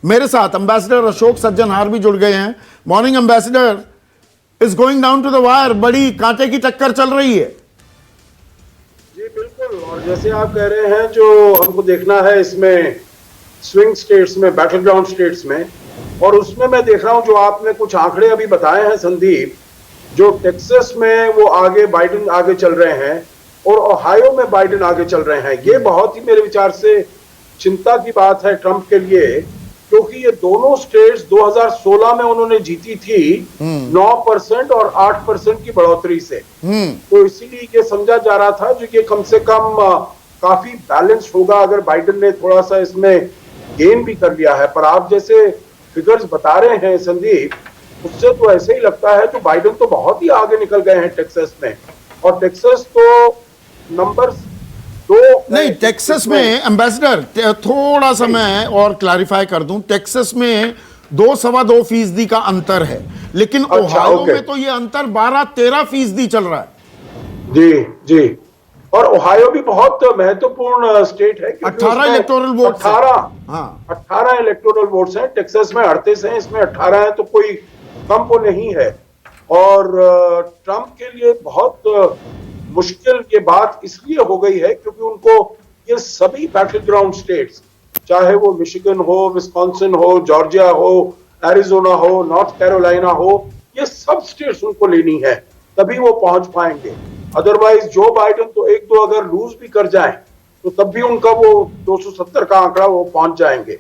मेरे साथ एम्बेसडर अशोक सज्जनहार भी जुड़ गए हैं। Morning ambassador, is going down to the wire, बड़ी कांटे की टक्कर चल रही है। जी बिल्कुल, और जैसे आप कह रहे हैं जो हमको देखना है इसमें स्विंग स्टेट्स में, बैटल ग्राउंड स्टेट्स में, और उसमें मैं देख रहा हूं जो आपने कुछ आंकड़े अभी बताए हैं संदीप, जो टेक्सास में वो आगे बाइडेन आगे चल रहे हैं और ओहायो में बाइडेन आगे चल रहे हैं। ये बहुत ही मेरे विचार से चिंता की बात है ट्रंप के लिए, क्योंकि ये दोनों स्टेट्स 2016 में उन्होंने जीती थी 9% और 8% की बढ़ोतरी से। तो इसीलिए ये समझा जा रहा था जो ये कम से कम काफी बैलेंस होगा अगर बाइडेन ने थोड़ा सा इसमें गेन भी कर लिया है। पर आप जैसे फिगर्स बता रहे हैं संदीप, उससे तो ऐसे ही लगता है तो बाइडेन तो बहुत ही आगे निकल गए हैं टेक्सास में, और टेक्सास तो नंबर 2 नहीं, टेक्सास में एम्बेसडर थोड़ा सा मैं और क्लैरिफाई कर दूं, टेक्सास में 2-2.25% का अंतर है, लेकिन ओहायो में तो ये अंतर 12-13% चल रहा है। जी जी, और ओहायो भी बहुत महत्वपूर्ण स्टेट है, 18 इलेक्टोरल वोट, 18 इलेक्टोरल वोट्स हैं। टेक्सास में 38 हैं, इसमें 18 है, तो कोई कम वो नहीं है। और ट्रंप के लिए बहुत मुश्किल ये बात इसलिए हो गई है क्योंकि उनको ये सभी बैटल ग्राउंड स्टेट्स, चाहे वो मिशिगन हो, विस्कॉन्सिन हो, जॉर्जिया हो, एरिजोना हो, नॉर्थ कैरोलिना हो, ये सब स्टेट्स उनको लेनी है, तभी वो पहुंच पाएंगे। अदरवाइज जो बाइडेन तो एक दो अगर लूज भी कर जाएं तो तब भी उनका वो 270 का आंकड़ा वो पहुंच जाएंगे।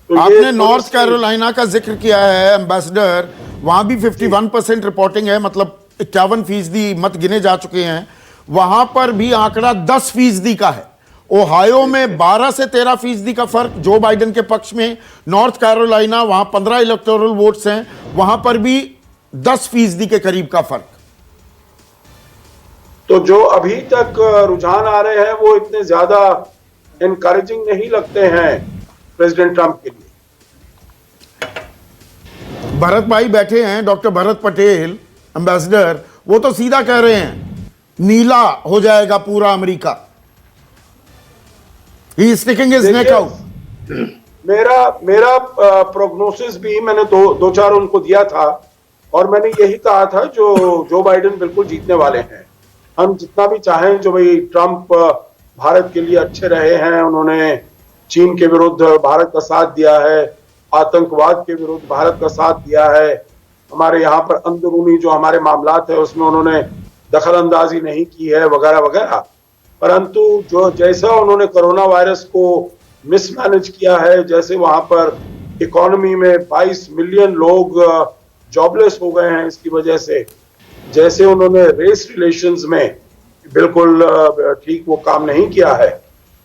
तो आपने नॉर्थ कैरोलिना का जिक्र किया है एम्बेसडर, वहां भी 51% रिपोर्टिंग है, मतलब 51% मत गिने जा चुके हैं। वहां पर भी आंकड़ा 10% का है। ओहायो में 12 से 13% का फर्क जो बाइडेन के पक्ष में। नॉर्थ कैरोलिना, वहां 15 इलेक्टोरल वोट्स हैं, वहां पर भी 10% के करीब का फर्क। तो जो अभी तक रुझान आ रहे हैं वो इतने ज्यादा एनकरेजिंग नहीं लगते हैं प्रेसिडेंट ट्रंप के लिए। भरत भाई बैठे हैं, डॉक्टर भरत पटेल एम्बेसडर, वो तो सीधा कह रहे हैं नीला हो जाएगा पूरा America. He is taking his neck out. मेरा प्रोग्नोसिस भी मैंने दो चार उनको दिया था, और मैंने यही कहा था जो बाइडेन बिल्कुल जीतने वाले हैं। हम जितना भी चाहें जो भाई ट्रंप भारत के लिए अच्छे रहे हैं, उन्होंने चीन के विरुद्ध भारत का साथ दिया है, आतंकवाद के विरुद्ध भारत का साथ दिया है, हमारे यहाँ पर अंदरूनी जो हमारे मामलात है उसमें उन्होंने दखल अंदाजी नहीं की है, वगैरह वगैरह। परंतु जो जैसा उन्होंने कोरोना वायरस को मिसमैनेज किया है, जैसे वहां पर इकोनॉमी में 22 मिलियन लोग जॉबलेस हो गए हैं इसकी वजह से, जैसे उन्होंने रेस रिलेशंस में बिल्कुल ठीक वो काम नहीं किया है,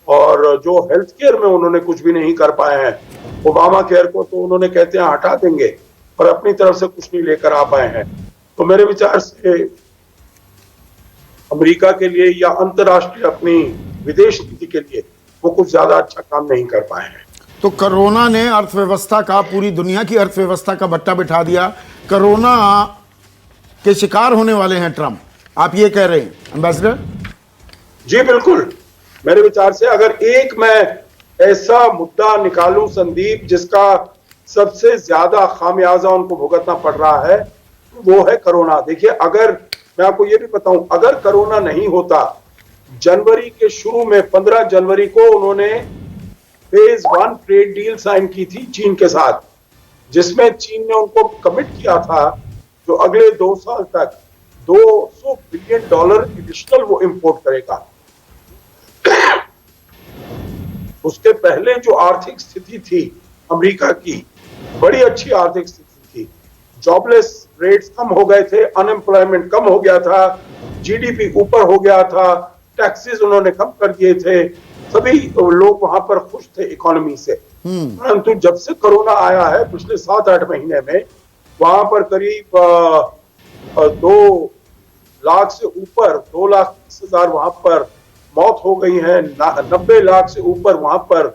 और जो हेल्थ केयर में उन्होंने कुछ भी नहीं कर पाए हैं। ओबामा केयर को तो उन्होंने कहते हैं हटा देंगे, पर अपनी तरफ से कुछ नहीं लेकर आ पाए हैं। तो मेरे विचार से अमेरिका के लिए या अंतर्राष्ट्रीय अपनी विदेश नीति के लिए वो कुछ ज्यादा अच्छा काम नहीं कर पाए हैं। तो कोरोना ने अर्थव्यवस्था का, पूरी दुनिया की अर्थव्यवस्था का बट्टा बिठा दिया। कोरोना के शिकार होने वाले हैं ट्रंप, आप ये कह रहे हैं एम्बेसडर? जी बिल्कुल, मेरे विचार से अगर एक मैं ऐसा मुद्दा निकालूं संदीप जिसका सबसे ज्यादा खामियाजा उनको भुगतना पड़ रहा है, वो है कोरोना। देखिए, अगर मैं आपको ये भी बताऊं, अगर कोरोना नहीं होता, जनवरी के शुरू में 15 जनवरी को उन्होंने फेज 1 ट्रेड डील साइन की थी चीन के साथ, जिसमें चीन ने उनको कमिट किया था जो अगले 2 साल तक $200 बिलियन एडिशनल वो इंपोर्ट करेगा। उसके पहले जो आर्थिक स्थिति थी अमेरिका की, बड़ी अच्छी आर्थिक स्थिति थी, जॉबलेस रेट्स कम हो गए थे, अनएम्प्लॉयमेंट कम हो गया था, जीडीपी ऊपर हो गया था, टैक्सेस उन्होंने कम कर दिए थे, सभी लोग वहां पर खुश थे इकोनॉमी से। परंतु जब से कोरोना आया है पिछले 7-8 महीने में, वहां पर करीब 2 लाख से ऊपर, 2,30,000 वहां पर मौत हो गई है, 90 लाख से ऊपर वहां पर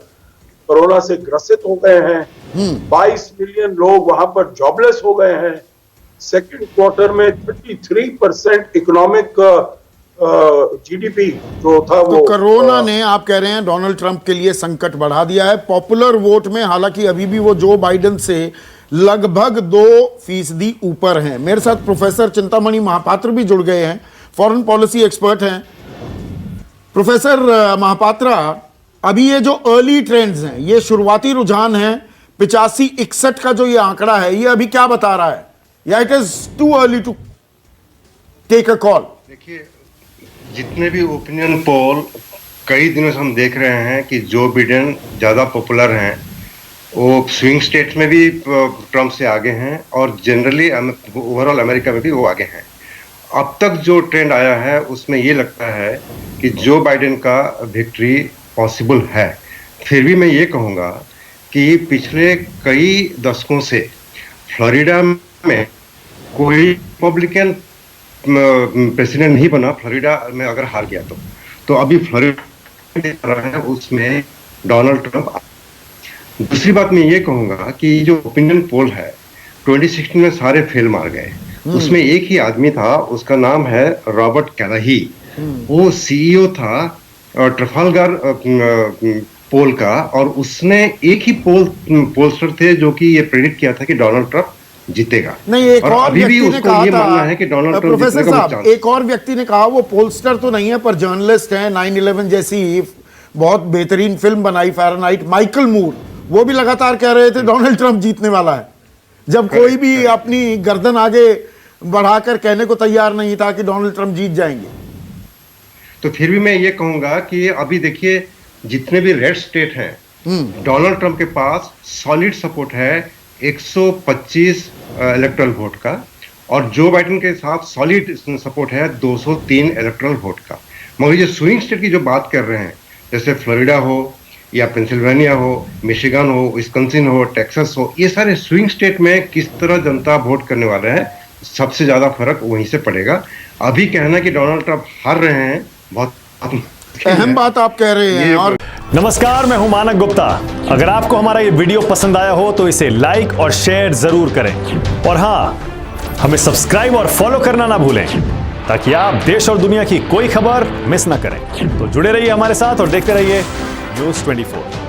कोरोना से ग्रसित हो गए हैं, 22 मिलियन लोग वहां पर जॉबलेस हो गए हैं। सेकंड क्वार्टर में 33% इकोनॉमिक जीडीपी जो था तो वो कोरोना ने, आप कह रहे हैं, डोनाल्ड ट्रंप के लिए संकट बढ़ा दिया है पॉपुलर वोट में। हालांकि अभी भी वो जो बाइडेन से लगभग 2% ऊपर हैं। मेरे साथ प्रोफेसर चिंतामणि महापात्र भी जुड़ गए हैं, फॉरेन पॉलिसी एक्सपर्ट हैं। प्रोफेसर महापात्रा, अभी ये जो अर्ली ट्रेंड्स हैं, ये शुरुआती रुझान है 85-61 का जो ये आंकड़ा है, ये अभी क्या बता रहा है? या it is too early to take a call? देखिए, जितने भी ओपिनियन पोल कई दिनों से हम देख रहे हैं कि जो बिडेन ज़्यादा पॉपुलर हैं, वो स्विंग स्टेट में भी ट्रंप से आगे हैं और जनरली ओवरऑल अमेरिका में भी वो आगे हैं। अब तक जो ट्रेंड आया है उसमें ये लगता है कि जो बाइडेन का विक्ट्री पॉसिबल है। फिर भी मैं ये कहूँगा कि पिछले कई दशकों से फ्लोरिडा में कोई रिपब्लिकन प्रेसिडेंट नहीं बना फ्लोरिडा में अगर हार गया तो अभी फ्लोरिडा है उसमें डोनाल्ड ट्रंप। दूसरी बात मैं ये कहूँगा कि जो ओपिनियन पोल है 2016 में सारे फेल मार गए। उसमें एक ही आदमी था, उसका नाम है रॉबर्ट कैलाही। वो सीईओ था ट्रफालगर पोल का, और उसने एक ही पोलस्टर थे जो कि ये प्रेडिक्ट किया था कि डोनाल्ड ट्रंप जीतेगा। नहीं, एक और अभी भी व्यक्ति ने उसको कहा ये था, मानना है कि डोनाल्ड ट्रंप प्रोफेसर जीतने का साहब, चांस। एक और व्यक्ति ने कहा, वो पोलस्टर तो नहीं है पर जर्नलिस्ट है, 9/11 जैसी बहुत बेहतरीन फिल्म बनाई फ़ारेनहाइट, माइकल मूर, वो भी लगातार कह रहे थे डोनाल्ड ट्रंप जीतने वाला है, जब कोई भी अपनी गर्दन आगे बढ़ाकर कहने को तैयार नहीं था कि डोनाल्ड ट्रंप जीत जाएंगे। तो फिर भी मैं ये कहूंगा कि अभी देखिए, जितने भी रेड स्टेट हैं, डोनाल्ड ट्रंप के पास सॉलिड सपोर्ट है 125 इलेक्टोरल वोट का, और जो बाइडेन के साथ सॉलिड सपोर्ट है 203 इलेक्टोरल वोट का। मगर ये स्विंग स्टेट की जो बात कर रहे हैं, जैसे फ्लोरिडा हो या पेंसिल्वेनिया हो, मिशिगन हो, विस्कॉन्सिन हो, टेक्सास हो, ये सारे स्विंग स्टेट में किस तरह जनता वोट करने वाले हैं, सबसे ज्यादा फर्क वहीं से पड़ेगा। अभी कहना कि डोनाल्ड ट्रंप हार रहे हैं, बहुत अहम बात आप कह रहे हैं। और नमस्कार, मैं हूं मानक गुप्ता। अगर आपको हमारा ये वीडियो पसंद आया हो तो इसे लाइक और शेयर जरूर करें, और हां, हमें सब्सक्राइब और फॉलो करना ना भूलें ताकि आप देश और दुनिया की कोई खबर मिस ना करें। तो जुड़े रहिए हमारे साथ और देखते रहिए News 24।